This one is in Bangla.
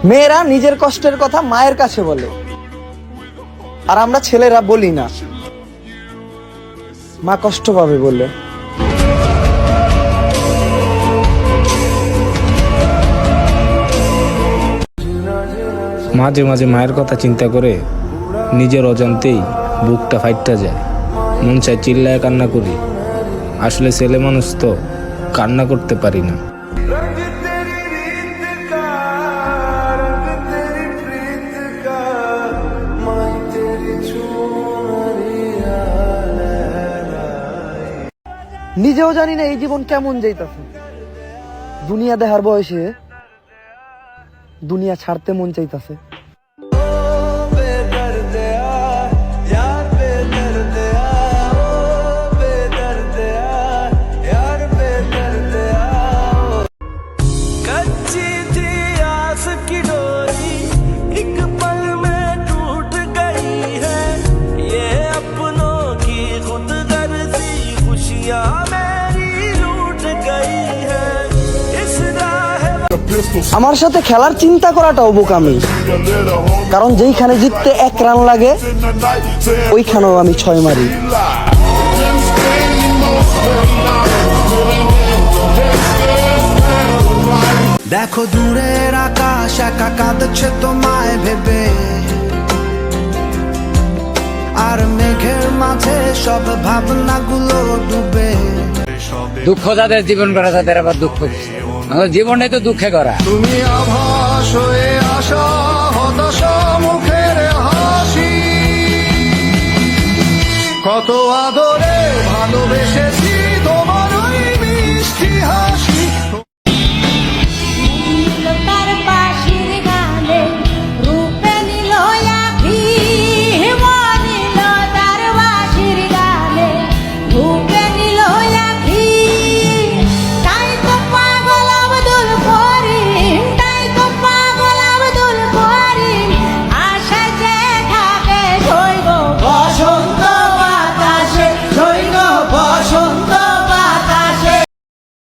মেয়েরা নিজের কষ্টের কথা মায়ের কাছে বলে, আর আমরা ছেলেরা বলি না, মা কষ্ট পাবে বলে। মাঝে মাঝে মায়ের কথা চিন্তা করে নিজের অজান্তেই বুকটা ফাইটটা যায়, মন চায় চিল্লায় কান্না করি। আসলে ছেলে মানুষ তো কান্না করতে পারি না। নিজেও জানি না এই জীবন কেমন যাইতাছে। দুনিয়া দেখার বয়সে দুনিয়া ছাড়তে মন চাইতাছে। আমার সাথে খেলার চিন্তা করাটাও বোকামি, কারণ যেইখানে জিততে 1 রান লাগে ওইখানেও আমি 6 মারি। দেখো দূরের আকাশ একা কাঁদছে তোমায় ভেবে, আর মেঘের মাঝে সব ভাবনাগুলো ডুবে। দুঃখ যাদের জীবন করা তাদের আবার দুঃখ, জীবনে তো দুঃখে করা। তুমি